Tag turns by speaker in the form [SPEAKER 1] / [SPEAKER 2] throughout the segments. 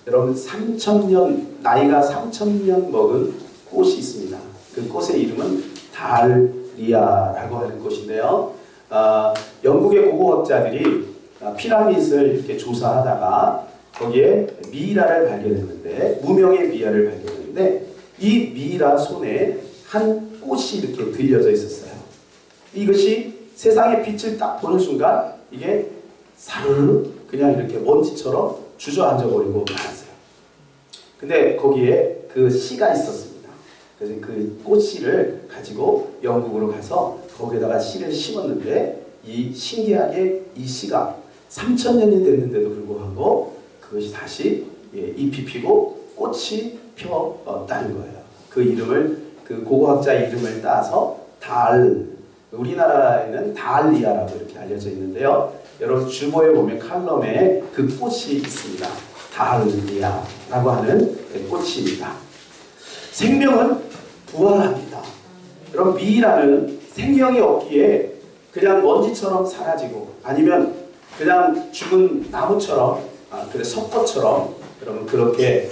[SPEAKER 1] 여러분 3000년, 나이가 3000년 먹은 꽃이 있습니다. 그 꽃의 이름은 달리아라고 하는 꽃인데요. 영국의 고고학자들이 피라밋을 이렇게 조사하다가 거기에 미이라를 발견했는데, 무명의 미이라를 발견했는데, 이 미이라 손에 한 꽃이 이렇게 들려져 있었어요. 이것이 세상의 빛을 딱 보는 순간 이게 사르르 그냥 이렇게 먼지처럼 주저앉아 버리고 말았어요. 근데 거기에 그 씨가 있었습니다. 그래서 그 꽃씨를 가지고 영국으로 가서 거기에다가 씨를 심었는데, 이 신기하게 이 씨가 3000년이 됐는데도 불구하고 그것이 다시 잎이 피고 꽃이 폈다는 거예요. 그 이름을, 그 고고학자 이름을 따서 우리나라에는 달리아라고 이렇게 알려져 있는데요. 여러분 주보에 보면 칼럼에 그 꽃이 있습니다. 달리아라고 하는 꽃입니다. 생명은 부활합니다. 여러분 미이라는 생명이 없기에 그냥 먼지처럼 사라지고, 아니면 그냥 죽은 나무처럼, 석고처럼 여러분 그렇게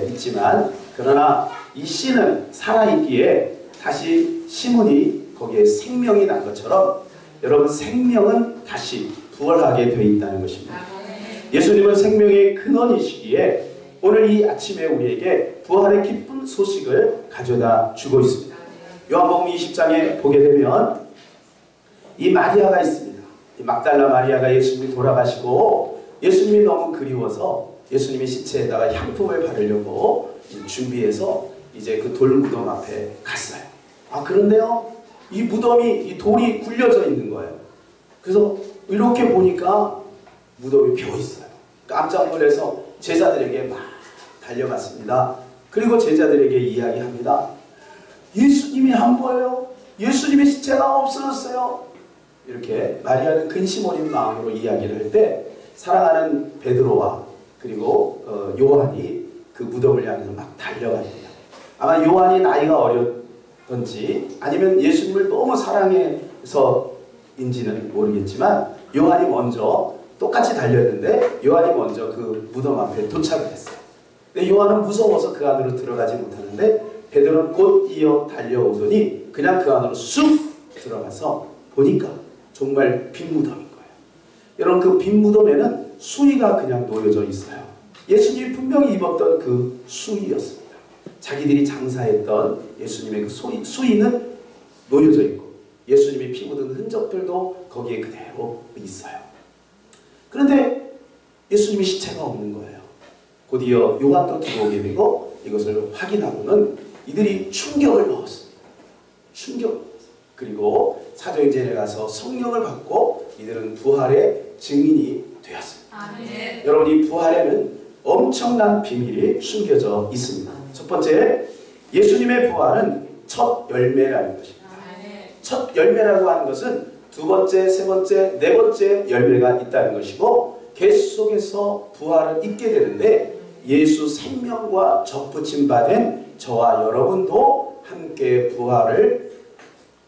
[SPEAKER 1] 있지만, 그러나 이 씨는 살아있기에 다시 심으니 거기에 생명이 난 것처럼 여러분 생명은 다시 부활하게 되어 있다는 것입니다. 예수님은 생명의 근원이시기에 오늘 이 아침에 우리에게 부활의 기쁜 소식을 가져다 주고 있습니다. 요한복음 20장에 보게 되면 이 마리아가 있습니다. 이 막달라 마리아가 예수님이 돌아가시고 예수님이 너무 그리워서 예수님의 시체에다가 향품을 바르려고 준비해서 이제 그 돌무덤 앞에 갔어요. 그런데요, 이 무덤이, 이 돌이 굴려져 있는 거예요. 그래서 이렇게 보니까 무덤이 비어 있어요. 깜짝 놀라서 제자들에게 막 달려갔습니다. 그리고 제자들에게 이야기합니다. 예수님이 안 보여요. 예수님의 시체가 없어졌어요. 이렇게 마리아는 근심 어린 마음으로 이야기를 할 때, 사랑하는 베드로와 그리고 요한이 그 무덤을 향해서 막 달려갑니다. 아마 요한이 나이가 어렸던지 아니면 예수님을 너무 사랑해서인지는 모르겠지만, 요한이 먼저 똑같이 달렸는데 요한이 먼저 그 무덤 앞에 도착을 했어요. 근데 요한은 무서워서 그 안으로 들어가지 못하는데, 베드로는 곧 이어 달려오더니 그냥 그 안으로 쑥 들어가서 보니까 정말 빈 무덤인 거예요. 여러분 그 빈 무덤에는 수의가 그냥 놓여져 있어요. 예수님이 분명히 입었던 그 수의였습니다. 자기들이 장사했던 예수님의 그 수의는 놓여져 있고 예수님이 피 묻은 흔적들도 거기에 그대로 있어요. 그런데 예수님의 시체가 없는 거예요. 곧이어 요한도 들어오게 되고 이것을 확인하고는 이들이 충격을 먹었습니다. 그리고 사도행전에 가서 성령을 받고 이들은 부활의 증인이 되었습니다. 아멘. 여러분 이 부활에는 엄청난 비밀이 숨겨져 있습니다. 첫 번째, 예수님의 부활은 첫 열매라는 것입니다. 첫 열매라고 하는 것은 두 번째, 세 번째, 네 번째 열매가 있다는 것이고, 계속해서 부활을 잊게 되는데 예수 생명과 접붙임 받은 저와 여러분도 함께 부활을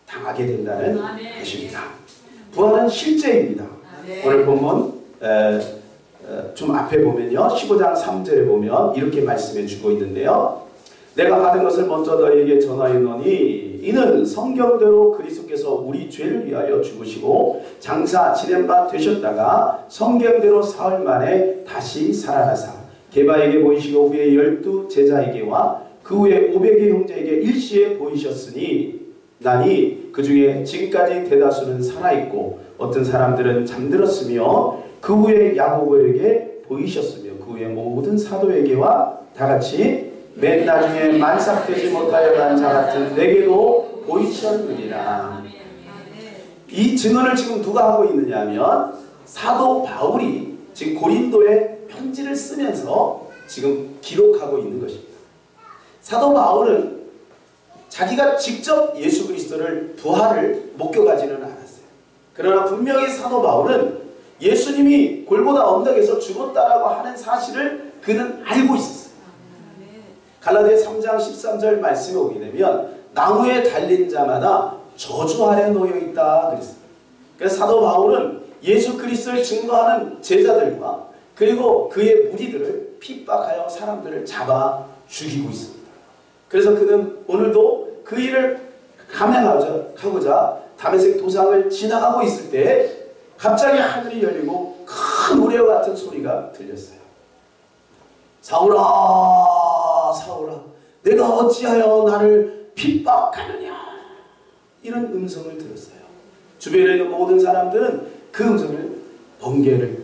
[SPEAKER 1] 당하게 된다는 것입니다. 부활은 실제입니다. 오늘 본문 좀 앞에 보면요, 15장 3절에 보면 이렇게 말씀해 주고 있는데요. 내가 받은 것을 먼저 너희에게 전하였노니 이는 성경대로 그리스도께서 우리 죄를 위하여 죽으시고 장사 지낸 바 되셨다가 성경대로 사흘 만에 다시 살아나사 게바에게 보이시고 후에 12 제자에게와 그 후에 500의 형제에게 일시에 보이셨으니 나니 그 중에 지금까지 대다수는 살아있고 어떤 사람들은 잠들었으며 그 후에 야고보에게 보이셨으며 그 후에 모든 사도에게와 다같이 맨 나중에 만삭되지 못하여 간 자 같은 내게도 보이셨느니라. 이 증언을 지금 누가 하고 있느냐 하면 사도 바울이 지금 고린도에 편지를 쓰면서 지금 기록하고 있는 것입니다. 사도 바울은 자기가 직접 예수 그리스도를 부활을 목격하지는 않았어요. 그러나 분명히 사도 바울은 예수님이 골고다 언덕에서 죽었다라고 하는 사실을 그는 알고 있었어요. 갈라디아 3장 13절 말씀에 오게 되면 나무에 달린 자마다 저주 아래 놓여 있다 그랬어요. 그래서 사도 바울은 예수 그리스도를 증거하는 제자들과 그리고 그의 무리들을 핍박하여 사람들을 잡아 죽이고 있습니다. 그래서 그는 오늘도 그 일을 감행하고자 다메섹 도상을 지나가고 있을 때 갑자기 하늘이 열리고 큰 우레와 같은 소리가 들렸어요. 사울아, 사울아, 내가 어찌하여 나를 핍박하느냐, 이런 음성을 들었어요. 주변에 있는 모든 사람들은 그 음성을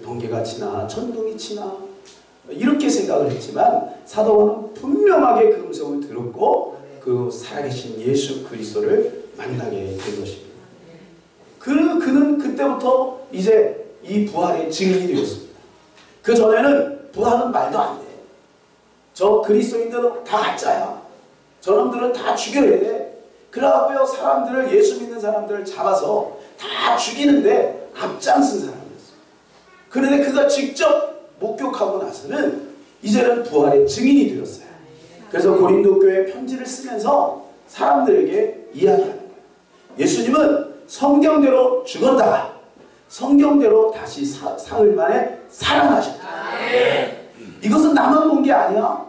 [SPEAKER 1] 번개가 치나 천둥이 치나 이렇게 생각을 했지만 사도 바울은 분명하게 그 음성을 들었고 그 살아계신 예수 그리스도를 만나게 된 것입니다. 그는 그때부터 이제 이 부활의 증인이 되었습니다. 그 전에는 부활은 말도 안 돼. 저 그리스도인들은 다 가짜야. 저놈들은 다 죽여야 돼. 그래갖고요, 사람들을, 예수 믿는 사람들을 잡아서 다 죽이는데 앞장선 사람이었어요. 그런데 그가 직접 목격하고 나서는 이제는 부활의 증인이 되었어요. 그래서 고린도 교회에 편지를 쓰면서 사람들에게 이야기하는 거예요. 예수님은 성경대로 죽었다가 성경대로 다시 사흘 만에 살아나셨다. 이것은 나만 본 게 아니야.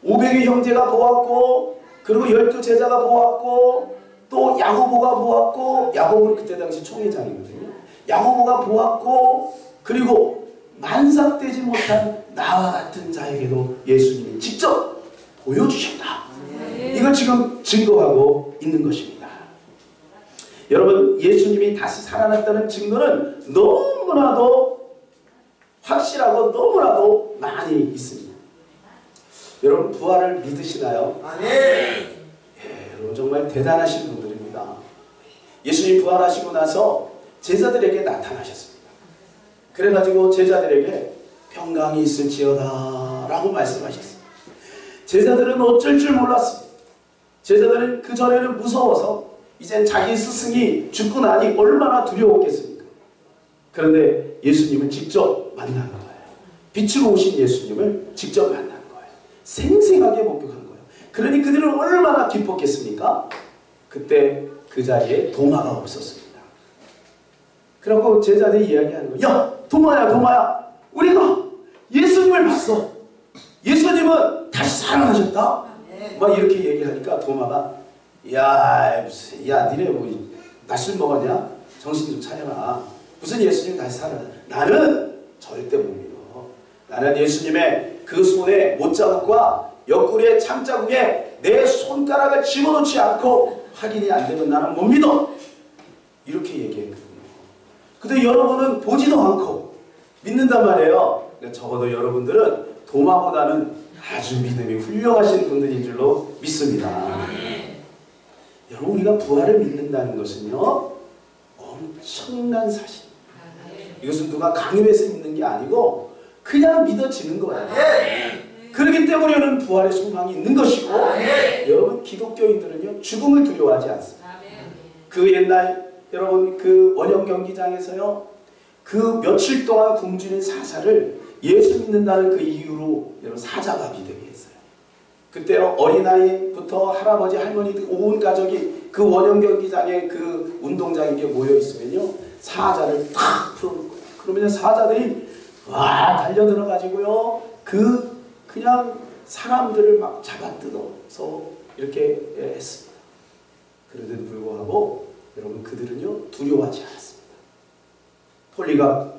[SPEAKER 1] 500의 형제가 보았고, 그리고 12제자가 보았고, 또 야고보가 보았고, 야고보는 그때 당시 총회장이거든요. 야고보가 보았고, 그리고 만삭되지 못한 나와 같은 자에게도 예수님이 직접 보여주셨다. 이걸 지금 증거하고 있는 것입니다. 여러분, 예수님이 다시 살아났다는 증거는 너무나도 확실하고 너무나도 많이 있습니다. 여러분, 부활을 믿으시나요? 예, 여러분 정말 대단하신 분들입니다. 예수님 부활하시고 나서 제자들에게 나타나셨습니다. 그래가지고 제자들에게 평강이 있을지어다 라고 말씀하셨습니다. 제자들은 어쩔 줄 몰랐습니다. 제자들은 그전에는 무서워서 이젠 자기 스승이 죽고 나니 얼마나 두려웠겠습니까? 그런데 예수님을 직접 만난 거예요. 빛으로 오신 예수님을 직접 만난 거예요. 생생하게 목격한 거예요. 그러니 그들은 얼마나 기뻤겠습니까? 그때 그 자리에 도마가 없었습니다. 그러고 제자들이 이야기하는 거예요. 야, 도마야, 우리가 예수님을 봤어. 예수님은 다시 살아나셨다. 막 이렇게 얘기하니까 도마가, 야, 니네 뭐 낮술 먹었냐? 정신 좀 차려라. 무슨 예수님 다시 살아나? 나는 절대 못 믿어. 나는 예수님의 그 손에 못자국과 옆구리의 창자국에 내 손가락을 집어넣지 않고 확인이 안 되면 나는 못 믿어. 이렇게 얘기했거든요. 근데 여러분은 보지도 않고 믿는단 말이에요. 적어도 여러분들은 도마보다는 아주 믿음이 훌륭하신 분들인 줄로 믿습니다. 여러분, 우리가 부활을 믿는다는 것은요, 엄청난 사실입니다. 이것은 누가 강요해서 믿는 게 아니고 그냥 믿어지는 거예요. 그렇기 때문에 여러분 부활의 소망이 있는 것이고, 여러분 기독교인들은요 죽음을 두려워하지 않습니다. 그 옛날 여러분 그 원형 경기장에서요 그 며칠 동안 굶주린 사자를 예수 믿는다는 그 이유로 여러분 사자밥이 되게 했어요. 그때 어린아이부터 할아버지 할머니 온 가족이 그 원형 경기장에 그 운동장에 모여 있으면요 사자를 탁 풀어놓고, 그러면 사자들이 와 달려들어 가지고요 그냥 사람들을 막 잡아뜯어서 이렇게 했습니다. 그런데도 불구하고 여러분 그들은요 두려워하지 않았습니다. 폴리갑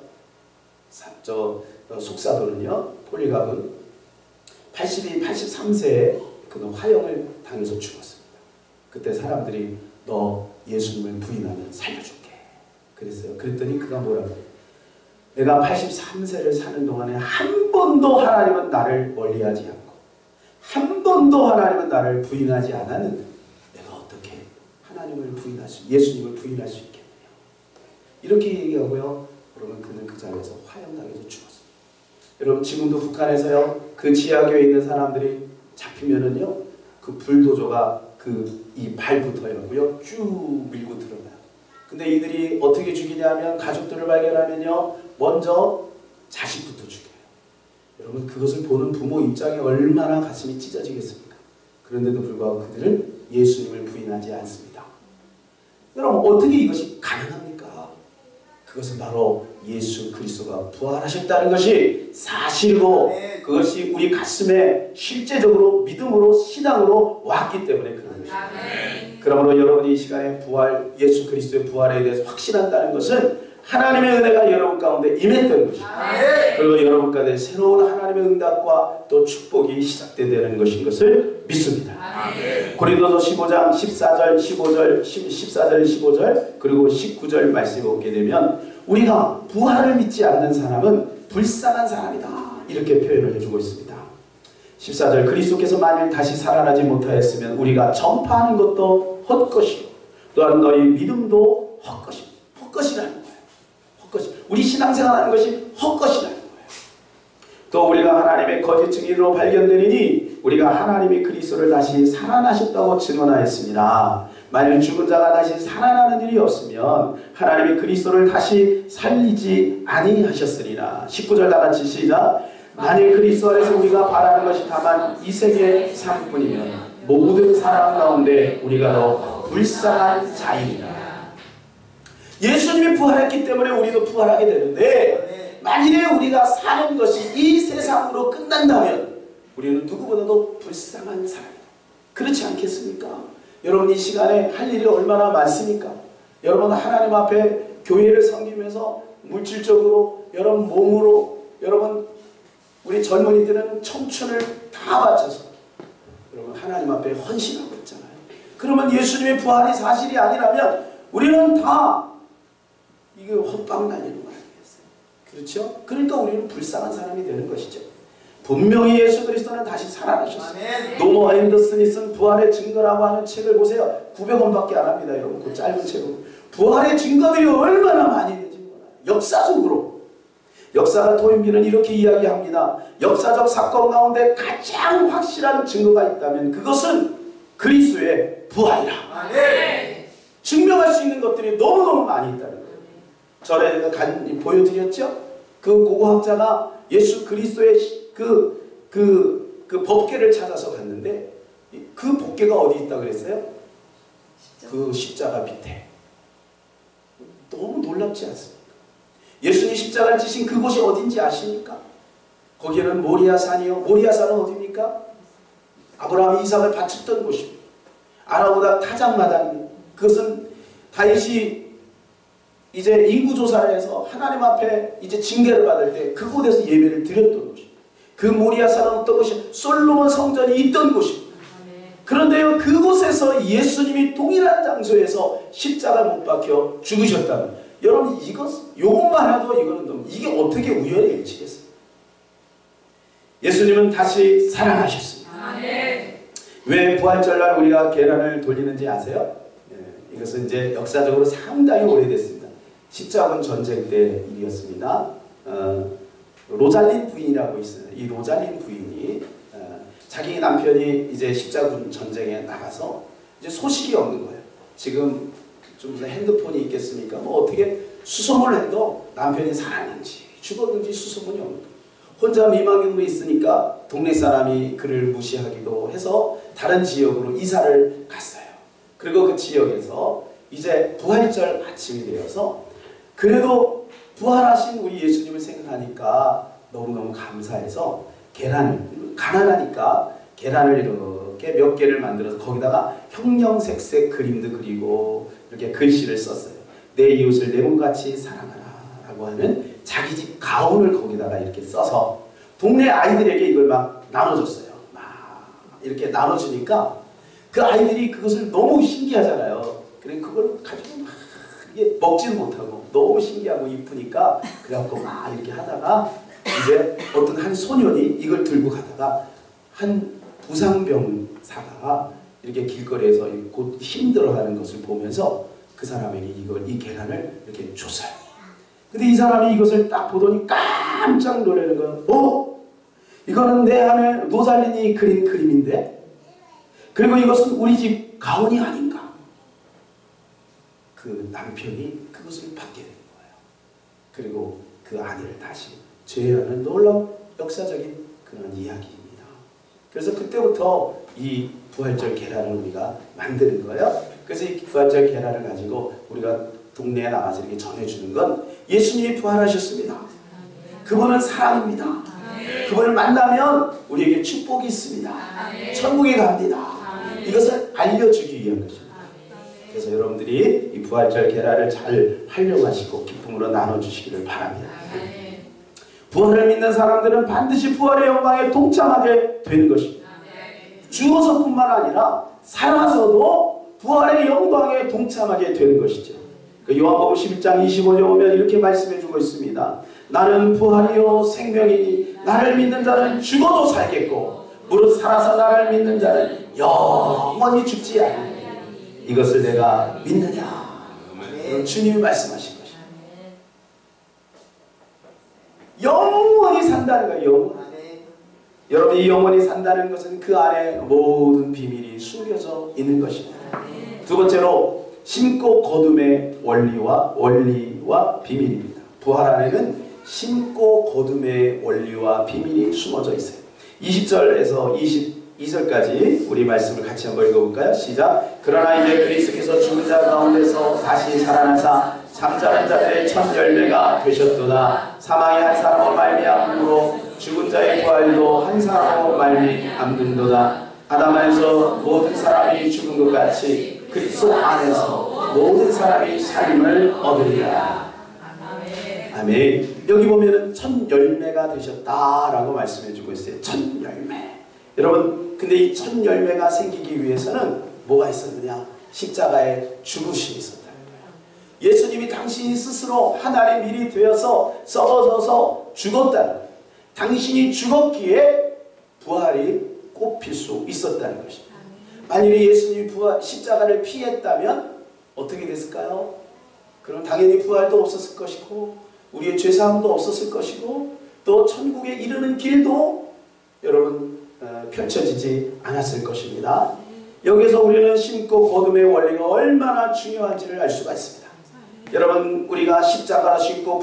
[SPEAKER 1] 속사도는요, 폴리갑은 83세에 그는 화형을 당해서 죽었습니다. 그때 사람들이 너 예수님을 부인하면 살려줄게 그랬어요. 그랬더니 그가 뭐라고 해요? 내가 83세를 사는 동안에 한 번도 하나님은 나를 멀리하지 않고 한 번도 하나님은 나를 부인하지 않았는데 내가 어떻게 하나님을 예수님을 부인할 수 있겠느냐, 이렇게 얘기하고요. 여러분 그는 그 자리에서 화형당해서 죽었습니다. 여러분 지금도 북한에서요 그 지하교에 있는 사람들이 잡히면은요 그 불도저가 그 이 발부터 해갖고요 쭉 밀고 들어가요. 근데 이들이 어떻게 죽이냐면 가족들을 발견하면요 먼저 자식부터 죽여요. 여러분 그것을 보는 부모 입장에 얼마나 가슴이 찢어지겠습니까? 그런데도 불구하고 그들은 예수님을 부인하지 않습니다. 여러분 어떻게 이것이 가능합니까? 그것은 바로 예수 그리스도가 부활하셨다는 것이 사실이고 그것이 우리 가슴에 실제적으로 믿음으로 신앙으로 왔기 때문에 그런 것입니다. 그러므로 여러분이 이 시간에 예수 그리스도의 부활에 대해서 확신한다는 것은 하나님의 은혜가 여러분 가운데 임했던 것입니다. 그리고 여러분 가운데 새로운 하나님의 응답과 또 축복이 시작되는 것인 것을 믿습니다. 고린도서 15장 14절 15절 그리고 19절 말씀을 보게 되면 우리가 부활을 믿지 않는 사람은 불쌍한 사람이다 이렇게 표현을 해주고 있습니다. 14절 그리스도께서 만일 다시 살아나지 못하였으면 우리가 전파하는 것도 헛것이요 또한 너희 믿음도 헛것이라는 거예요. 우리 신앙생활하는 것이 헛것이라는 거예요. 또 우리가 하나님의 거짓 증인으로 발견되리니 우리가 하나님의 그리스도를 다시 살아나셨다고 증언하였습니다. 만일 죽은 자가 다시 살아나는 일이 없으면 하나님의 그리스도를 다시 살리지 아니하셨으리라. 19절 다같이 시작. 만일 그리스도 안에서 우리가 바라는 것이 다만 이 세계의 삶뿐이면 모든 사람 가운데 우리가 더 불쌍한 자이니라. 예수님이 부활했기 때문에 우리도 부활하게 되는데 만일에 우리가 사는 것이 이 세상으로 끝난다면 우리는 누구보다도 불쌍한 사람이다. 그렇지 않겠습니까? 여러분 이 시간에 할 일이 얼마나 많습니까? 여러분 하나님 앞에 교회를 섬기면서 물질적으로 여러분 몸으로 여러분 우리 젊은이들은 청춘을 다 바쳐서 여러분 하나님 앞에 헌신하고 있잖아요. 그러면 예수님의 부활이 사실이 아니라면 우리는 다 이게 헛방 날리는 거 아니겠어요? 그렇죠? 그러니까 우리는 불쌍한 사람이 되는 것이죠. 분명히 예수 그리스도는 다시 살아나셨어요. 노모 앤더슨이 쓴 부활의 증거라고 하는 책을 보세요. 900원밖에 안 합니다. 여러분 그 짧은 책으로 부활의 증거들이 얼마나 많이 되는지 몰라요. 역사적으로 역사가 토인비는 이렇게 이야기합니다. 역사적 사건 가운데 가장 확실한 증거가 있다면 그것은 그리스도의 부활이라. 증명할 수 있는 것들이 너무너무 많이 있다는 거예요. 전에 보여드렸죠? 그 고고학자가 예수 그리스도의 그 법궤를 찾아서 갔는데 그 법궤가 어디 있다 그랬어요? 그 십자가 밑에. 너무 놀랍지 않습니까? 예수님이 십자가를 지신 그곳이 어딘지 아십니까? 거기에는 모리아산이요. 모리아산은 어디입니까? 아브라함이 이삭을 바쳤던 곳입니다. 아라보다 타작마당입니다. 그것은 다윗이 이제 인구조사를 해서 하나님 앞에 이제 징계를 받을 때 그곳에서 예배를 드렸던 곳입니다. 그 모리아산은 어떤 곳이 솔로몬 성전이 있던 곳입니다. 그런데요 그곳에서 예수님이 동일한 장소에서 십자가 못 박혀 죽으셨다는 여러분 요것만 해도 이거는 너무 이게 어떻게 우연의 일치겠어요? 예수님은 다시 살아나셨습니다. 왜 부활절날 우리가 계란을 돌리는지 아세요? 이것은 이제 역사적으로 상당히 오래됐습니다. 십자군 전쟁 때 일이었습니다. 로잘린 부인이라고 있어요. 이 로잘린 부인이 자기 남편이 이제 십자군 전쟁에 나가서 이제 소식이 없는 거예요. 지금 좀 핸드폰이 있겠습니까? 뭐 어떻게 수소문을 해도 남편이 살았는지 죽었는지 수소문이 없는 거예요. 혼자 미망인으로 있으니까 동네 사람이 그를 무시하기도 해서 다른 지역으로 이사를 갔어요. 그리고 그 지역에서 이제 부활절 아침이 되어서 그래도 부활하신 우리 예수님을 생각하니까 너무너무 감사해서 가난하니까 계란을 이렇게 몇 개를 만들어서 거기다가 형형색색 그림도 그리고 이렇게 글씨를 썼어요. 내 이웃을 내 몸같이 사랑하라 라고 하는 자기 집 가훈을 거기다가 이렇게 써서 동네 아이들에게 이걸 막 나눠줬어요. 막 이렇게 나눠주니까 그 아이들이 그것을 너무 신기하잖아요. 그래 그걸 가지고 막 이게 먹지는 못하고 너무 신기하고 이쁘니까 그래갖고 막 이렇게 하다가 이제 어떤 한 소년이 이걸 들고 가다가 한 부상병사가 이렇게 길거리에서 곧 힘들어하는 것을 보면서 그 사람에게 이 계란을 이렇게 줬어요. 근데 이 사람이 이것을 딱 보더니 깜짝 놀라는 거예요. 이거는 내 아내 로잘린이 그린 그림인데 그리고 이것은 우리 집 가훈이 아닌가? 그 남편이 그것을 받게 된 거예요. 그리고 그 아내를 다시 제외하는 놀라운 역사적인 그런 이야기입니다. 그래서 그때부터 이 부활절 계란을 우리가 만드는 거예요. 그래서 이 부활절 계란을 가지고 우리가 동네에 나가서 이렇게 전해주는 건 예수님이 부활하셨습니다. 그분은 사랑입니다. 그분을 만나면 우리에게 축복이 있습니다. 천국에 갑니다. 이것을 알려주기 위한 것입니다. 그래서 여러분들이 이 부활절 계라를 잘 활용하시고 기쁨으로 나눠주시기를 바랍니다. 부활을 믿는 사람들은 반드시 부활의 영광에 동참하게 되는 것입니다. 죽어서뿐만 아니라 살아서도 부활의 영광에 동참하게 되는 것이죠. 요한복음 11장 25절 보면 이렇게 말씀해 주고 있습니다. 나는 부활이요 생명이니 나를 믿는 자는 죽어도 살겠고 무릇 살아서 나를 믿는 자는 영원히 죽지 않으니 이것을 내가 믿느냐. 주님이 말씀하신 것입니다. 영원히 산다는 거예요. 영원히. 여러분이 영원히 산다는 것은 그 안에 모든 비밀이 숨겨져 있는 것입니다. 두 번째로 심고 거둠의 원리와 비밀입니다. 부활 안에는 심고 거둠의 원리와 비밀이 숨어져 있어요. 20절에서 22절까지 우리 말씀을 같이 한번 읽어볼까요? 시작. 그러나 이제 그리스도께서 죽은 자 가운데서 다시 살아나사 잠자는 자들의 첫 열매가 되셨도다. 사망이 한 사람으로 말미암음으로 죽은 자의 부활도 한 사람으로 말미암는도다. 아담 안에서 모든 사람이 죽은 것 같이 그리스도 안에서 모든 사람이 삶을 얻으리라. 아멘. 여기 보면은 첫 열매가 되셨다라고 말씀해주고 있어요. 첫 열매. 여러분, 근데 이 첫 열매가 생기기 위해서는 뭐가 있었느냐? 십자가에 죽으심이 있었다는 거예요. 예수님이 당신이 스스로 하나님의 일이 되어서 썩어져서 죽었다는 거예요. 당신이 죽었기에 부활이 꼽힐 수 있었다는 것입니다. 만일에 예수님이 십자가를 피했다면 어떻게 됐을까요? 그럼 당연히 부활도 없었을 것이고 우리의 죄사함도 없었을 것이고 또 천국에 이르는 길도 여러분 펼쳐지지 않았을 것입니다. 여기서 우리는 심고 거둠의 원리가 얼마나 중요한지를 알 수가 있습니다. 여러분, 우리가 십자가를 심고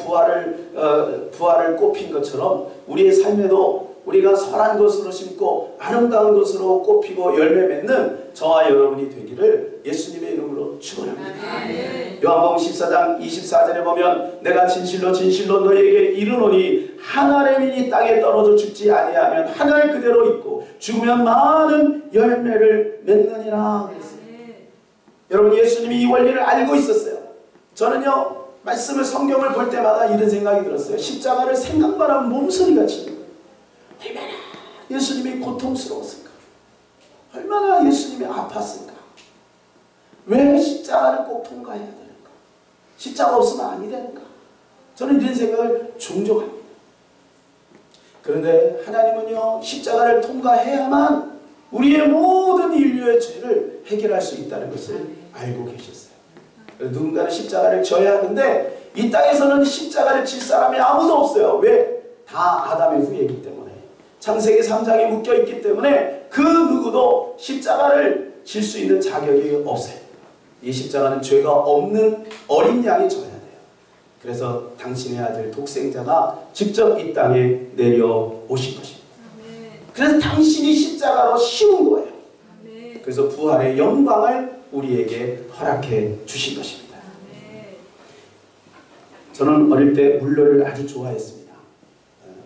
[SPEAKER 1] 부활을 꼽힌 것처럼 우리의 삶에도 우리가 선한 것으로 심고 아름다운 것으로 꼽히고 열매 맺는 저와 여러분이 되기를 예수님의 이름으로 축원합니다. 요한복음 14장 24절에 보면 내가 진실로 너희에게 이르노니 한 알의 민이 땅에 떨어져 죽지 아니하면 한 알 그대로 있고 죽으면 많은 열매를 맺느니라. 여러분, 예수님이 이 원리를 알고 있었어요. 저는요, 말씀을 성경을 볼 때마다 이런 생각이 들었어요. 십자가를 생각만 하면 몸소리가 치는 거예요. 얼마나 예수님이 고통스러웠을까? 얼마나 예수님이 아팠을까? 왜 십자가를 꼭 통과해야 되는가? 십자가 없으면 아니 되는가? 저는 이런 생각을 종종 합니다. 그런데 하나님은요, 십자가를 통과해야만 우리의 모든 인류의 죄를 해결할 수 있다는 것을 알고 계셨어요. 누군가는 십자가를 져야 하는데 이 땅에서는 십자가를 질 사람이 아무도 없어요. 왜? 다 아담의 후예이기 때문에. 창세기 3장에 묶여있기 때문에 그 누구도 십자가를 질 수 있는 자격이 없어요. 이 십자가는 죄가 없는 어린 양이 져야 돼요. 그래서 당신의 아들 독생자가 직접 이 땅에 내려오신 것입니다. 그래서 당신이 십자가로 씌운 거예요. 그래서 부활의 영광을 우리에게 허락해 주신 것입니다. 저는 어릴 때 물놀이를 아주 좋아했습니다.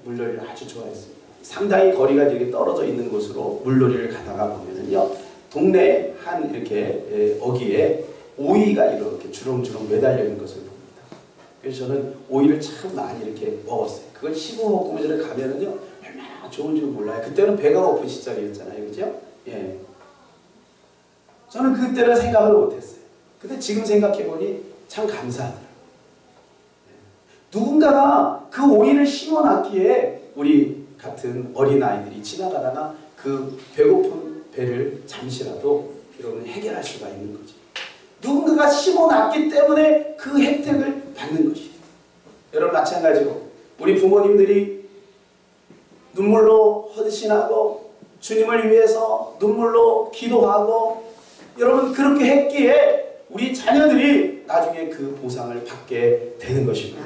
[SPEAKER 1] 물놀이를 아주 좋아했습니다. 상당히 거리가 이렇게 떨어져 있는 곳으로 물놀이를 가다가 보면은요, 동네 한 이렇게 어귀에 오이가 이렇게 주렁주렁 매달려 있는 것을 봅니다. 그래서 저는 오이를 참 많이 이렇게 먹었어요. 그걸 씹어 먹고 그 전에 가면은요, 얼마나 좋은지 몰라요. 그때는 배가 고픈 시절이었잖아요. 그죠? 예. 저는 그때는 생각을 못했어요. 근데 지금 생각해보니 참 감사하더라고요. 누군가가 그 오이를 심어놨기에 우리 같은 어린아이들이 지나가다가 그 배고픈 배를 잠시라도 여러분 해결할 수가 있는 거죠. 누군가가 심어놨기 때문에 그 혜택을 받는 것이에요. 여러분, 마찬가지로 우리 부모님들이 눈물로 헌신하고 주님을 위해서 눈물로 기도하고 여러분 그렇게 했기에 우리 자녀들이 나중에 그 보상을 받게 되는 것입니다.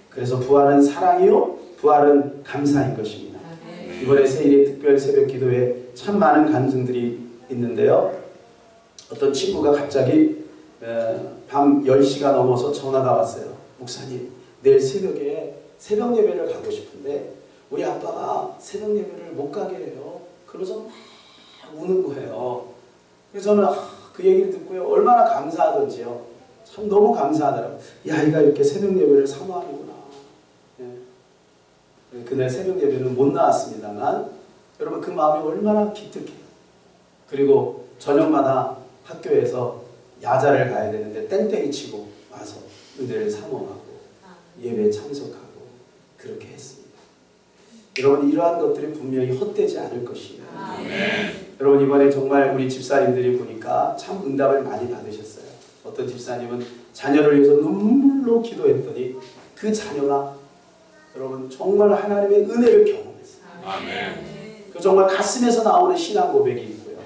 [SPEAKER 1] 그래서 부활은 사랑이요, 부활은 감사인 것입니다. 이번에 세일의 특별 새벽 기도에 참 많은 간증들이 있는데요. 어떤 친구가 갑자기 밤 10시가 넘어서 전화가 왔어요. 목사님, 내일 새벽에 새벽 예배를 가고 싶은데 우리 아빠가 새벽 예배를 못 가게 해요. 그러면서 막 우는 거예요. 그래서 저는 그 얘기를 듣고요, 얼마나 감사하던지요. 참 너무 감사하더라고요. 이 아이가 이렇게 새벽 예배를 사모하는구나. 예. 그날 새벽 예배는 못 나왔습니다만 여러분, 그 마음이 얼마나 기특해요. 그리고 저녁마다 학교에서 야자를 가야 되는데 땡땡이 치고 와서 은혜를 사모하고 예배에 참석하고 그렇게 했습니다. 여러분, 이러한 것들이 분명히 헛되지 않을 것이에요. 여러분, 이번에 정말 우리 집사님들이 보니까 참 응답을 많이 받으셨어요. 어떤 집사님은 자녀를 위해서 눈물로 기도했더니 그 자녀가 여러분 정말 하나님의 은혜를 경험했어요. 그 정말 가슴에서 나오는 신앙 고백이 있고요.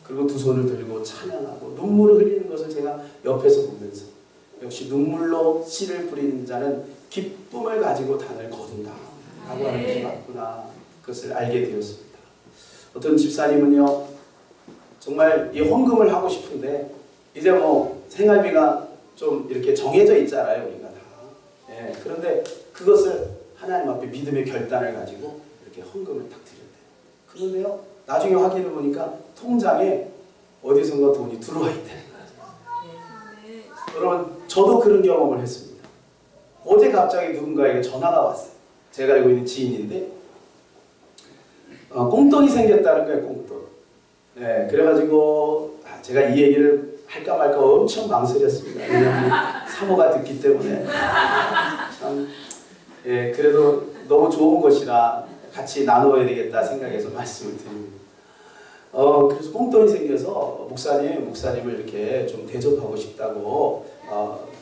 [SPEAKER 1] 그리고 두 손을 들고 찬양하고 눈물을 흘리는 것을 제가 옆에서 보면서 역시 눈물로 씨를 뿌리는 자는 기쁨을 가지고 단을 거둔다 라고 하는 것이 맞구나, 그것을 알게 되었습니다. 어떤 집사님은요, 정말 이 헌금을 하고 싶은데 이제 뭐 생활비가 좀 이렇게 정해져 있잖아요, 우리가 다. 예, 그런데 그것을 하나님 앞에 믿음의 결단을 가지고 이렇게 헌금을 딱 드렸대요. 그런데요, 나중에 확인해 보니까 통장에 어디선가 돈이 들어와 있다는 거예요. 여러분, 저도 그런 경험을 했습니다. 어제 갑자기 누군가에게 전화가 왔어요. 제가 알고 있는 지인인데 꽁돈이 생겼다는 거예요, 꽁돈. 네, 그래가지고 제가 이 얘기를 할까 말까 엄청 망설였습니다. 왜냐하면 사모가 듣기 때문에. 참, 예, 그래도 너무 좋은 것이라 같이 나누어야 되겠다 생각해서 말씀을 드립니다. 그래서 꽁돈이 생겨서 목사님을 이렇게 좀 대접하고 싶다고,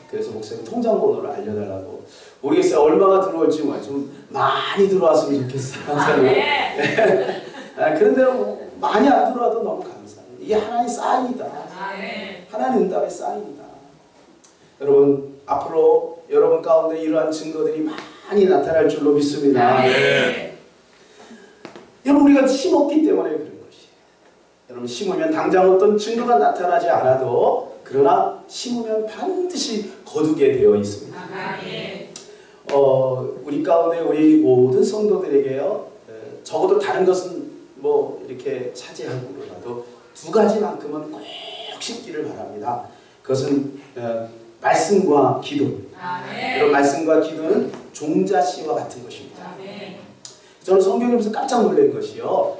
[SPEAKER 1] 그래서 목사님 통장번호를 알려달라고. 모르겠어요. 얼마가 들어올지 뭐 좀 많이 들어왔으면 좋겠어요. 항상. 네. 그런데 뭐 많이 안 들어와도 너무 감사해요. 이게 하나의 사인이다. 하나의 응답의 사인이다. 여러분, 앞으로 여러분 가운데 이러한 증거들이 많이 나타날 줄로 믿습니다. 여러분, 우리가 심었기 때문에 그런 것이에요. 여러분, 심으면 당장 어떤 증거가 나타나지 않아도 그러나 심으면 반드시 거두게 되어 있습니다. 우리 가운데 우리 모든 성도들에게요, 적어도 다른 것은 뭐 이렇게 차지하고라도 두 가지만큼은 꼭 심기를 바랍니다. 그것은 말씀과 기도. 그런 말씀과 기도는 종자씨와 같은 것입니다. 저는 성경을 보면서 깜짝 놀란 것이요,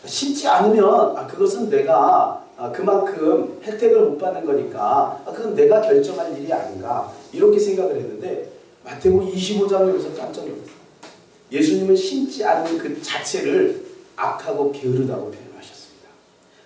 [SPEAKER 1] 심지 않으면 그것은 내가 그만큼 혜택을 못 받는 거니까 그건 내가 결정할 일이 아닌가, 이렇게 생각을 했는데 마태복음 25장을 보면서 깜짝 놀랐어요. 예수님은 심지 않는 그 자체를 악하고 게으르다고 표현하셨습니다.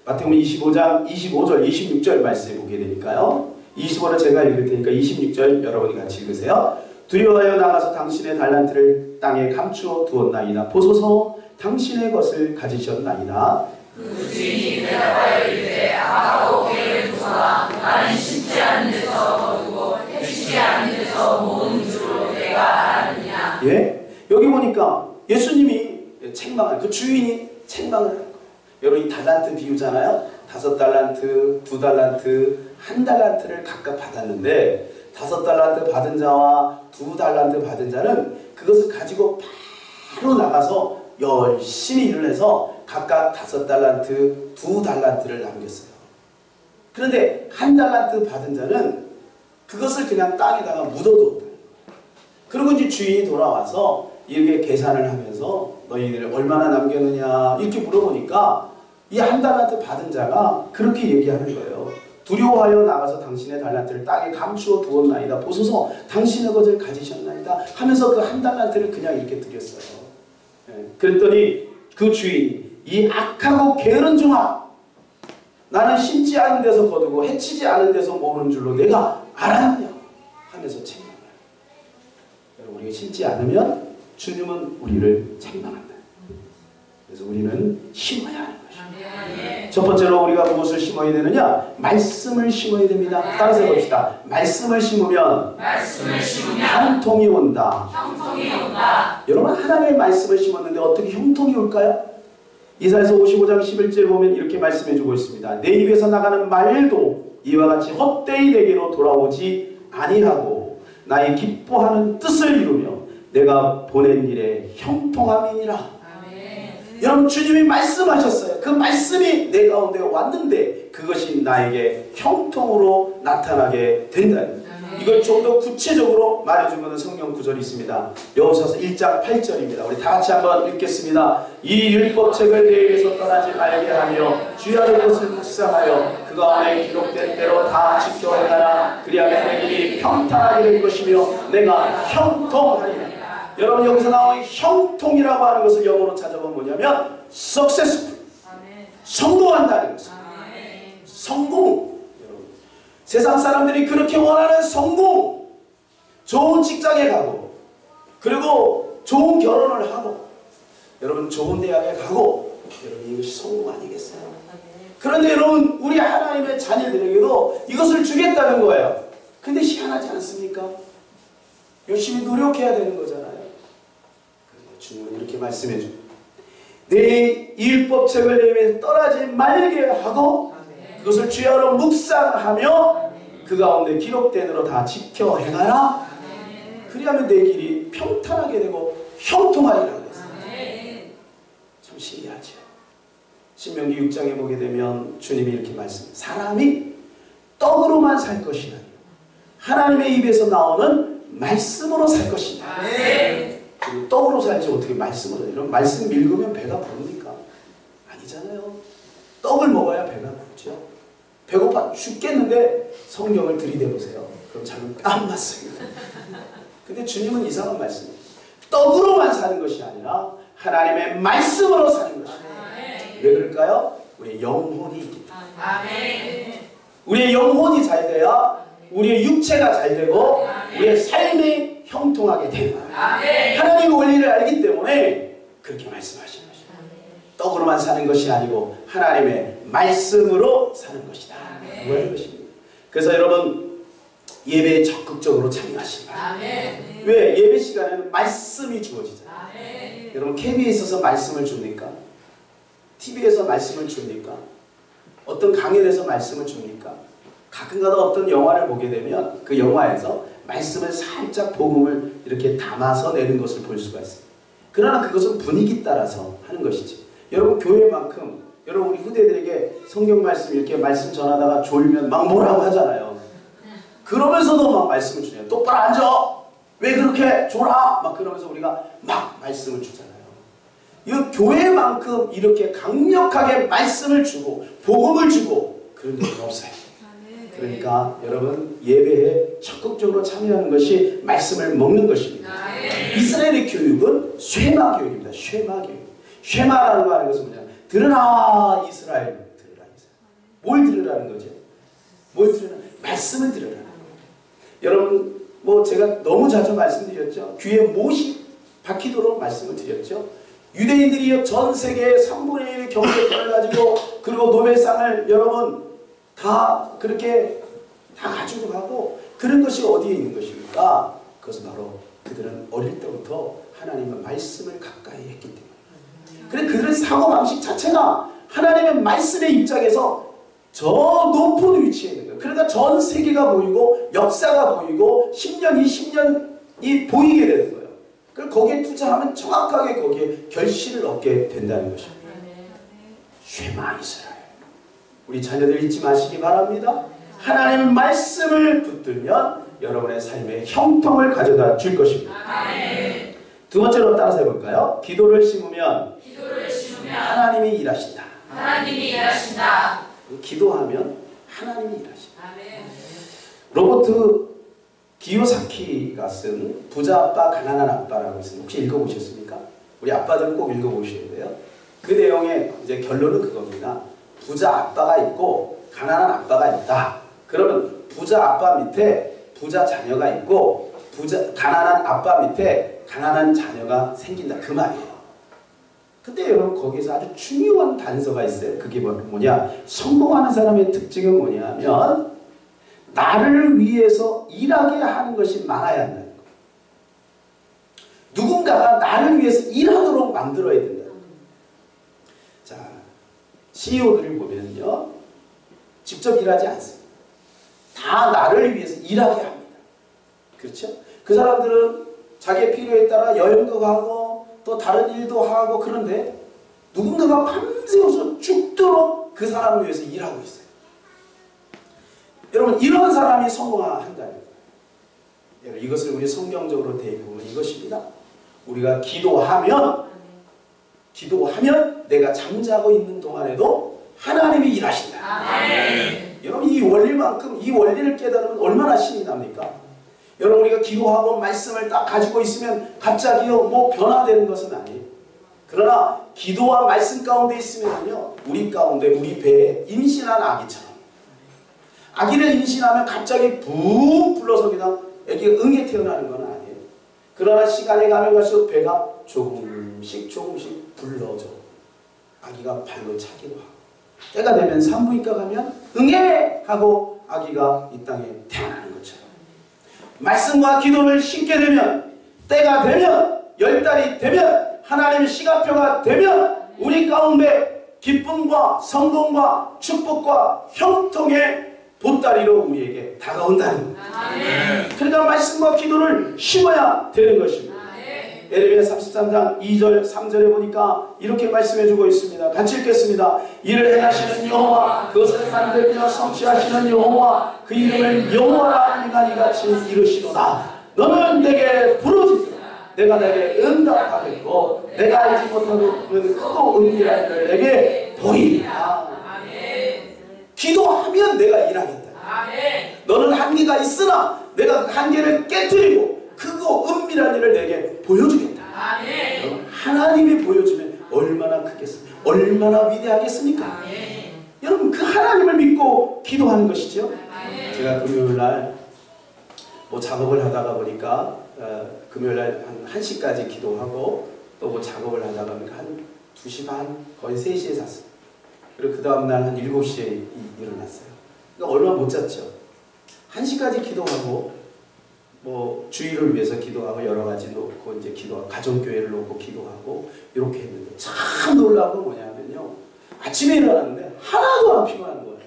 [SPEAKER 1] 마태복음 25장 25절 26절 말씀을 보게 되니까요, 25를 제가 읽을 테니까 26절 여러분이 같이 읽으세요. 두려워하여 나가서 당신의 달란트를 땅에 감추어 두었나이다. 보소서, 당신의 것을 가지셨나이다.
[SPEAKER 2] 그 주인이 대답하여 이르되 악하고 게으른 조상아, 나는 심지 않는 데서 거두고 해치지 않는 데서 모은 줄로 내가 알았느냐.
[SPEAKER 1] 예? 여기 보니까 예수님이 책망을, 그 주인이 책망을 한 거예요. 여러분, 이 달란트 비유잖아요. 5달란트, 2달란트, 1달란트를 각각 받았는데 5달란트 받은 자와 2달란트 받은 자는 그것을 가지고 바로 나가서 열심히 일을 해서 각각 5달란트, 2달란트를 남겼어요. 그런데 1달란트 받은 자는 그것을 그냥 땅에다가 묻어두었다. 그리고 이제 주인이 돌아와서 이렇게 계산을 하면서 너희들 얼마나 남겼느냐 이렇게 물어보니까 이 1달란트 받은 자가 그렇게 얘기하는 거예요. 두려워하여 나가서 당신의 달란트를 땅에 감추어 두었나이다. 보소서, 당신의 것을 가지셨나이다 하면서 그 1달란트를 그냥 이렇게 드렸어요. 그랬더니 그 주인이 이 악하고 게으른 종아, 나는 심지 않은 데서 거두고 해치지 않은 데서 모으는 줄로 내가 알았느냐 하면서 책망을 해요. 여러분, 우리가 심지 않으면 주님은 우리를 책망한다. 그래서 우리는 심어야 하는 것입니다. 첫 번째로 우리가 무엇을 심어야 되느냐? 말씀을 심어야 됩니다. 따라서 봅시다. 말씀을 심으면 형통이 온다. 여러분, 하나님의 말씀을 심었는데 어떻게 형통이 올까요? 이사야서 55장 11절 보면 이렇게 말씀해주고 있습니다. 내 입에서 나가는 말도 이와 같이 헛되이 내게로 돌아오지 아니하고 나의 기뻐하는 뜻을 이루며 내가 보낸 일에 형통함이니라. 여러분, 주님이 말씀하셨어요. 그 말씀이 내 가운데 왔는데 그것이 나에게 형통으로 나타나게 된다. 이걸 좀 더 구체적으로 말해주는 성경 구절이 있습니다. 여호수아서 1장 8절입니다. 우리 다 같이 한번 읽겠습니다. 이 율법책을 내 입에서 떠나지 말게 하며 주야의 것을 묵상하여 그 가운데 기록된 대로 다 지켜 행하라. 그리하면 내 길이 평탄하게 될 것이며 내가 형통하리라. 여러분, 여기서 나온 형통이라고 하는 것을 영어로 찾아보면 뭐냐면 successful, 성공한다는 것입니다. 성공. 세상 사람들이 그렇게 원하는 성공, 좋은 직장에 가고, 그리고 좋은 결혼을 하고, 여러분 좋은 대학에 가고, 여러분 이것이 성공 아니겠어요? 그런데 여러분, 우리 하나님의 자녀들에게도 이것을 주겠다는 거예요. 근데 희한하지 않습니까? 열심히 노력해야 되는 거잖아요. 그런데 주님은 이렇게 말씀해 줍니다. 내 율법책을 내 입에서 떠나지 말게 하고 그것을 주야로 묵상하며 그 가운데 기록된 대로 다 지켜 행하라. 그리하면 내 길이 평탄하게 되고 형통하리라고 했어요. 참 신기하죠. 신명기 6장에 보게 되면 주님이 이렇게 말씀해요. 사람이 떡으로만 살 것이 아니라 하나님의 입에서 나오는 말씀으로 살 것이다. 그리고 떡으로 살지 어떻게 말씀으로. 이런 말씀 읽으면 배가 부릅니까? 아니잖아요. 떡을 먹어야 배가 부르죠. 배고파 죽겠는데 성경을 들이대보세요. 그럼 잠은 안 맞습니다. 근데 주님은 이상한 말씀이에요. 떡으로만 사는 것이 아니라 하나님의 말씀으로 사는 것이에요. 왜 그럴까요? 우리의 영혼이 있기 때문에. 우리의 영혼이 잘 돼야 우리의 육체가 잘 되고 우리의 삶이 형통하게 되는 거예요. 하나님의 원리를 알기 때문에 그렇게 말씀하시는 것이죠. 떡으로만 사는 것이 아니고 하나님의 말씀으로 사는 것이다. 그걸 것입니다. 그래서 여러분, 예배에 적극적으로 참여하시기 바랍니다. 왜? 예배 시간에는 말씀이 주어지잖아요. 여러분, KBS에서 말씀을 줍니까? TV에서 말씀을 줍니까? 어떤 강연에서 말씀을 줍니까? 가끔가다 어떤 영화를 보게 되면 그 영화에서 말씀을 살짝 복음을 이렇게 담아서 내는 것을 볼 수가 있어요. 그러나 그것은 분위기 따라서 하는 것이지. 여러분, 교회만큼 여러분 우리 후대들에게 성경 말씀 이렇게 말씀 전하다가 졸면 막 뭐라고 하잖아요. 그러면서도 막 말씀을 주네요. 똑바로 앉아! 왜 그렇게 졸아? 막 그러면서 우리가 막 말씀을 주잖아요. 이 교회만큼 이렇게 강력하게 말씀을 주고 복음을 주고 그런 데가 없어요. 그러니까 여러분, 예배에 적극적으로 참여하는 것이 말씀을 먹는 것입니다. 이스라엘의 교육은 쉐마 교육입니다. 쉐마 교육. 쉐마라는 거 하는 것은 뭐냐? 들으라 이스라엘. 들으라 이스라엘. 뭘 들으라는 거죠? 뭘 들으라? 말씀을 들으라는 거예요. 여러분, 뭐 제가 너무 자주 말씀드렸죠. 귀에 못이 박히도록 말씀을 드렸죠. 유대인들이 전 세계 3분의 1의 경제권을 가지고 그리고 노벨상을 여러분 다 그렇게 다 가지고 가고 그런 것이 어디에 있는 것입니까? 그것은 바로 그들은 어릴 때부터 하나님의 말씀을 가까이 했기 때문에. 그래, 그들의 사고방식 자체가 하나님의 말씀의 입장에서 저 높은 위치에 있는 거예요. 그러니까 전 세계가 보이고 역사가 보이고 10년, 20년이 보이게 되는 거예요. 그걸 거기에 투자하면 정확하게 거기에 결실을 얻게 된다는 것입니다. 쉐마 이스라엘. 우리 자녀들 잊지 마시기 바랍니다. 하나님의 말씀을 붙들면 여러분의 삶에 형통을 가져다 줄 것입니다. 두 번째로 따라서 해볼까요? 기도를 심으면 하나님이 일하신다. 기도하면 하나님이 일하신다. 로버트 기요사키가 쓴 부자 아빠 가난한 아빠라고 있습니다. 혹시 읽어보셨습니까? 우리 아빠들은 꼭 읽어보셔야 돼요. 그 내용의 이제 결론은 그겁니다. 부자 아빠가 있고 가난한 아빠가 있다. 그러면 부자 아빠 밑에 부자 자녀가 있고 가난한 아빠 밑에 가난한 자녀가 생긴다. 그 말이에요. 근데 여러분, 거기서 아주 중요한 단서가 있어요. 그게 뭐냐? 성공하는 사람의 특징은 뭐냐면 나를 위해서 일하게 하는 것이 많아야 한다는 거예요. 누군가가 나를 위해서 일하도록 만들어야 된다. 자, CEO들을 보면요, 직접 일하지 않습니다. 다 나를 위해서 일하게 합니다. 그렇죠? 그 사람들은 자기의 필요에 따라 여행도 가고 또 다른 일도 하고 그런데 누군가가 밤새워서 죽도록 그 사람을 위해서 일하고 있어요. 여러분 이런 사람이 성공한다는 거예요. 이것을 우리 성경적으로 대입해보면 이것입니다. 우리가 기도하면 내가 잠자고 있는 동안에도 하나님이 일하신다. 아멘. 여러분 이 원리만큼 이 원리를 깨달으면 얼마나 신이 납니까? 여러분 우리가 기도하고 말씀을 딱 가지고 있으면 갑자기요 뭐 변화되는 것은 아니에요. 그러나 기도와 말씀 가운데 있으면요 우리 가운데 우리 배에 임신한 아기처럼 아기를 임신하면 갑자기 붕 불러서 그냥 아기가 응애 태어나는 건 아니에요. 그러나 시간이 가면 갈수록 배가 조금씩 불러져 아기가 발로 차기도 하고 때가 되면 산부인과 가면 응애 하고 아기가 이 땅에 태어나는 것처럼 말씀과 기도를 심게 되면 때가 되면 10달이 되면 하나님의 시간표가 되면 우리 가운데 기쁨과 성공과 축복과 형통의 보따리로 우리에게 다가온다는 거예요. 그러니까 말씀과 기도를 심어야 되는 것입니다. 에레미야 33장 2절 3절에 보니까 이렇게 말씀해주고 있습니다. 같이 읽겠습니다. 이를 행하시는 여호와 그것을 만들며 성취하시는 여호와 그 이름을 여호와라 하니가 이같이 이르시도다. 너는 내게 부르짖으라. 내가 내게 응답하겠고 내가 알지 못하는 크고 은밀한 일을 내게 보이리라. 기도하면 내가 일하겠다. 너는 한계가 있으나 내가 그 한계를 깨뜨리고 크고 은밀한 일을 내게 보여주겠다. 하나님이 보여주면 얼마나 크겠습니까? 얼마나 위대하겠습니까? 여러분 그 하나님을 믿고 기도하는 것이죠. 제가 금요일날 뭐 작업을 하다가 보니까 금요일날 한 1시까지 기도하고 또 뭐 작업을 하다가 보니까 한 2시 반 거의 3시에 잤어요. 그리고 그 다음날 한 7시에 일어났어요. 그러니까 얼마 못 잤죠. 1시까지 기도하고 뭐 주의를 위해서 기도하고 여러 가지 놓고 이제 기도하고 가정교회를 놓고 기도하고 이렇게 했는데 참 놀라운 건 뭐냐면요. 아침에 일어났는데 하나도 안 피곤한 거예요.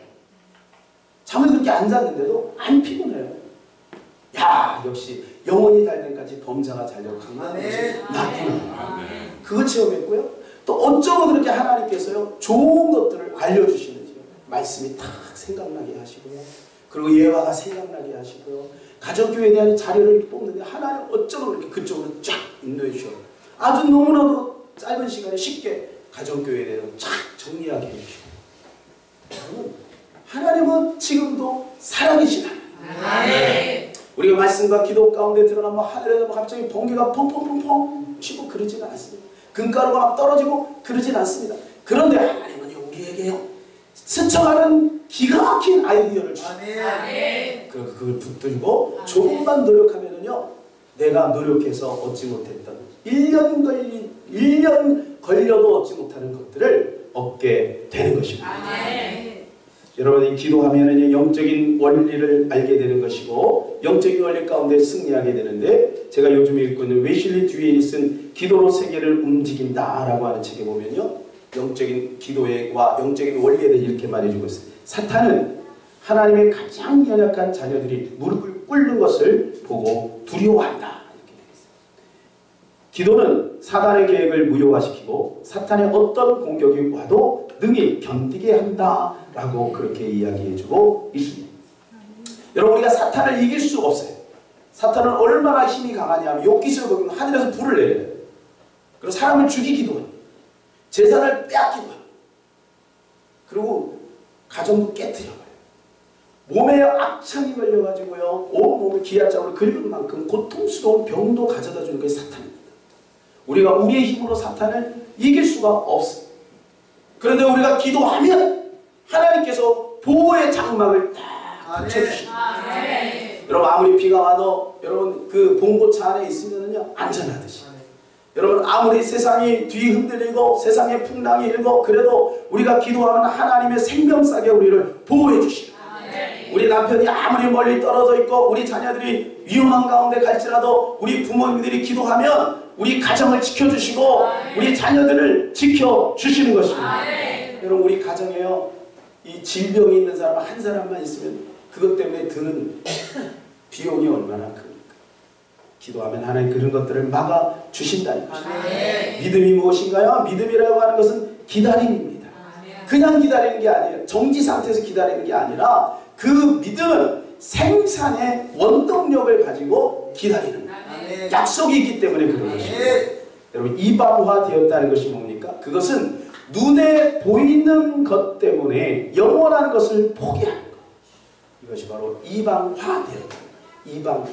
[SPEAKER 1] 잠을 그렇게 안 잤는데도 안 피곤해요. 야 역시 영원히 달 때까지 범자가 자려고 강한 것이 낫구나. 그거 체험했고요. 또 어쩌면 그렇게 하나님께서요 좋은 것들을 알려주시는지요. 말씀이 탁 생각나게 하시고요. 그리고 예화가 생각나게 하시고요. 가정교회에 대한 자료를 뽑는데 하나님 어쩌면 그렇게 그쪽으로 쫙 인도해 주셔요. 아주 너무나도 짧은 시간에 쉽게 가정교회에 대해서 쫙 정리하게 해주시고 하나님은 지금도 살아계신 하나님. 우리가 말씀과 기도 가운데 들어가면 하늘에서 갑자기 번개가 펑펑펑펑 치고 그러지는 않습니다. 금가루가 막 떨어지고 그러진 않습니다. 그런데 하나님은요 우리에게요 스쳐가는 기가 막힌 아이디어를 주십니다. 그걸 붙들고 조금만 노력하면은요 내가 노력해서 얻지 못했던 1년 걸려도 얻지 못하는 것들을 얻게 되는 것입니다. 여러분이 기도하면은 영적인 원리를 알게 되는 것이고 영적인 원리 가운데 승리하게 되는데 제가 요즘에 읽고 있는 웨실리 듀에인이 쓴 기도로 세계를 움직인다라고 하는 책에 보면요 영적인 기도와 영적인 원리에 대해 이렇게 말해주고 있어요. 사탄은 하나님의 가장 연약한 자녀들이 무릎을 꿇는 것을 보고 두려워한다. 이렇게 되어 있어요. 기도는 사단의 계획을 무효화시키고 사탄의 어떤 공격이 와도 능히 견디게 한다라고 그렇게 이야기해주고 있습니다. 여러분 우리가 사탄을 이길 수가 없어요. 사탄은 얼마나 힘이 강하냐면 욥기서를 보면 하늘에서 불을 내려요. 그리고 사람을 죽이기도 해요. 재산을 빼앗기도 해요. 그리고 가정도 깨뜨려버려요. 몸에 악창이 걸려가지고요 온몸을 기아장으로 긁은 만큼 고통스러운 병도 가져다 주는 게 사탄입니다. 우리가 우리의 힘으로 사탄을 이길 수가 없습니다. 그런데 우리가 기도하면 하나님께서 보호의 장막을 딱 붙여주십니다. 여러분 아무리 비가 와도 여러분 그 봉고차 안에 있으면요 안전하듯이 여러분 아무리 세상이 뒤 흔들리고 세상의 풍랑이 일고 그래도 우리가 기도하면 하나님의 생명싸게 우리를 보호해 주십니다. 우리 남편이 아무리 멀리 떨어져 있고 우리 자녀들이 위험한 가운데 갈지라도 우리 부모님들이 기도하면 우리 가정을 지켜주시고 우리 자녀들을 지켜주시는 것입니다. 여러분 우리 가정에요 이 질병이 있는 사람 한 사람만 있으면 그것 때문에 드는 비용이 얼마나 큽니까? 기도하면 하나님 그런 것들을 막아 주신다는 것입니다. 믿음이 무엇인가요? 믿음이라고 하는 것은 기다림입니다. 그냥 기다리는 게 아니에요. 정지 상태에서 기다리는 게 아니라 그 믿음은 생산의 원동력을 가지고 기다리는 거예요. 약속이 있기 때문에 그런 것입니다. 여러분, 이방화 되었다는 것이 뭡니까? 그것은 눈에 보이는 것 때문에 영원한 것을 포기하는 것. 이것이 바로 이방화 되었다. 이방화.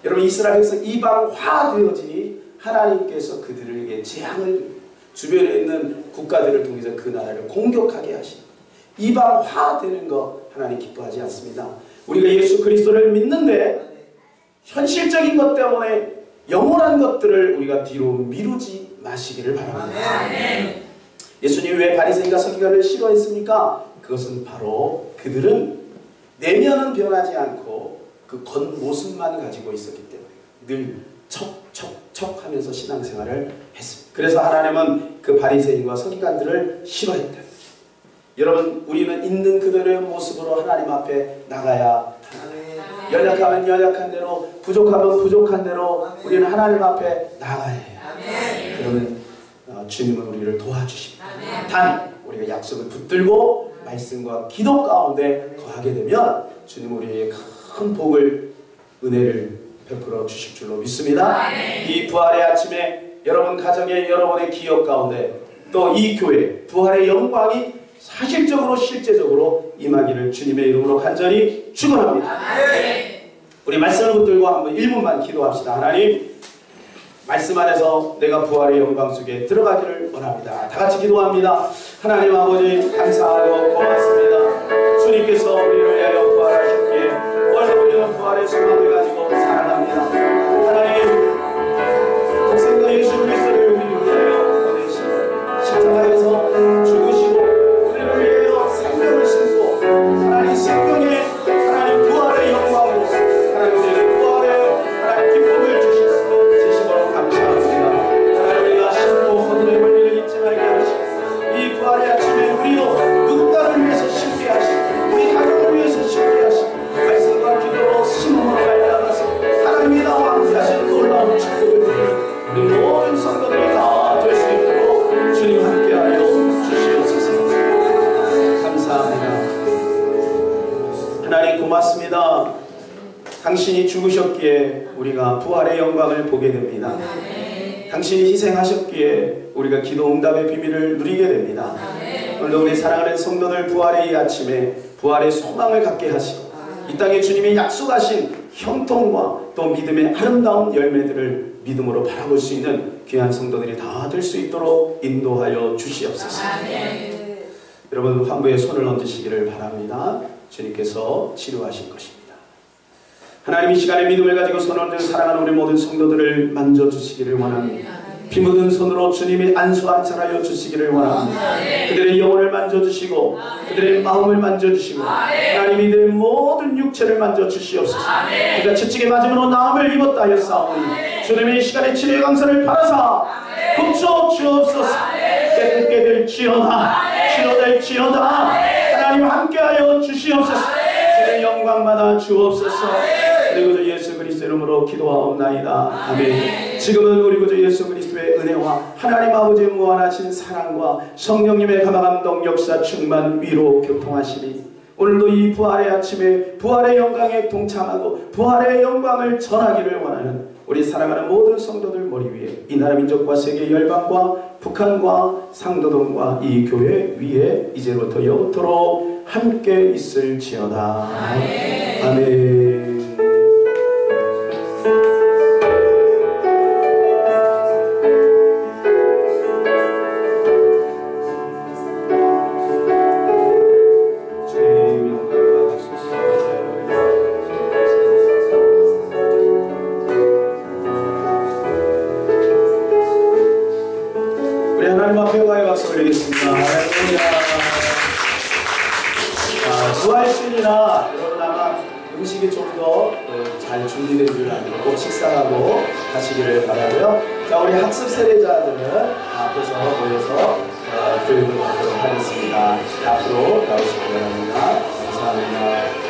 [SPEAKER 1] 여러분, 이스라엘 백성 이방화 되어지니 하나님께서 그들에게 재앙을, 주변에 있는 국가들을 통해서 그 나라를 공격하게 하시는 것. 이방화 되는 거 하나님 기뻐하지 않습니다. 우리가 예수 그리스도를 믿는데 현실적인 것 때문에 영원한 것들을 우리가 뒤로 미루지 마시기를 바랍니다. 예수님이 왜 바리새인과 서기관을 싫어했습니까? 그것은 바로 그들은 내면은 변하지 않고 그 겉모습만 가지고 있었기 때문에 늘 척척척 하면서 신앙생활을 했습니다. 그래서 하나님은 그 바리새인과 서기관들을 싫어했다. 여러분, 우리는 있는 그들의 모습으로 하나님 앞에 나가야 합니다. 연약하면 연약한 대로, 부족하면 부족한 대로 우리는 하나님 앞에 나가야 해요. 그러면 주님은 우리를 도와주십니다. 단 우리가 약속을 붙들고 말씀과 기도 가운데 거하게 되면 주님 우리에게 큰 복을, 은혜를 베풀어 주실 줄로 믿습니다. 이 부활의 아침에 여러분 가정의, 여러분의 기업 가운데 또 이 교회 부활의 영광이 사실적으로 실제적으로 임하기를 주님의 이름으로 간절히 축원합니다. 우리 말씀을 붙들고 한번 1분만 기도합시다. 하나님, 말씀 안에서 내가 부활의 영광 속에 들어가기를 원합니다. 다 같이 기도합니다. 하나님 아버지, 감사하고 고맙습니다. 주님께서 우리를 위하여 부활하셨기에 오늘 우리는 부활의 소망을 가지고 살아갑니다. 하나님, 독생자 예수 그리스도를 우리를 위하여 보내시고 십자가에서 죽으시고 우리를 위하여 생명을 심고 하나님 생명의 하나님 부활의 영광으로 하나님 우리에게 부활의 하나님 기쁨을 주시므로 감사합니다. 하나님, 우리가 심고 거듭의 일을 잊지 말게 하시고 이 부활의 아침에 우리도 누군가를 위해서 심게 하시고 우리 가정을 위해서 심게 하시고 말씀과 기도로 심음으로 말미암아서 하나님이 나와 함께하시는 놀라운 축복을 드리는 우리 모든 성도들이 다 될 수 있도록 주님 함께하여 주시옵소서. 감사합니다. 하나님 고맙습니다. 당신이 죽으셨기에 우리가 부활의 영광을 보게 됩니다. 당신이 희생하셨기에 우리가 기도 응답의 비밀을 누리게 됩니다. 오늘도 우리 사랑하는 성도들 부활의 이 아침에 부활의 소망을 갖게 하시고 이 땅에 주님이 약속하신 형통과 또 믿음의 아름다운 열매들을 믿음으로 바라볼 수 있는 귀한 성도들이 다 될 수 있도록 인도하여 주시옵소서. 여러분, 환부에 손을 얹으시기를 바랍니다. 주님께서 치료하실 것입니다. 하나님, 이 시간에 믿음을 가지고 손을 얹은 사랑하는 우리 모든 성도들을 만져주시기를 원합니다. 피 묻은 손으로 주님이 안수 안찰하여 주시기를 원합니다. 그들의 영혼을 만져주시고 그들의 마음을 만져주시고 하나님 이들의 모든 육체를 만져주시옵소서. 그가 채찍에 맞음으로 나음을 입었다 하였사오니 주님의 이 시간에 치료의 강사를 받아사 고쳐 주옵소서. 깨끗게 될지어다, 치료될지어다. 하나님 함께하여 주시옵소서. 주의 영광 받아 주옵소서. 우리 구주 예수 그리스도 이름으로 기도하옵나이다. 아멘. 지금은 우리 구주 예수 그리스도의 은혜와 하나님 아버지의 무한하신 사랑과 성령님의 감화감동 역사 충만 위로 교통하시니 오늘도 이 부활의 아침에 부활의 영광에 동참하고 부활의 영광을 전하기를 원하는 우리 사랑하는 모든 성도들 머리 위에 이 나라 민족과 세계 열방과 북한과 상도동과 이 교회 위에 이제부터 영원토록 함께 있을지어다. 아멘. 부활주일이라 여러분 아마 음식이 좀 더 잘 준비된 줄 알고 꼭 식사하고 가시기를 바라고요. 자, 우리 학습 세례자들은 앞에서 모여서 교육을 받도록 하겠습니다. 앞으로 나오시기 바랍니다. 감사합니다.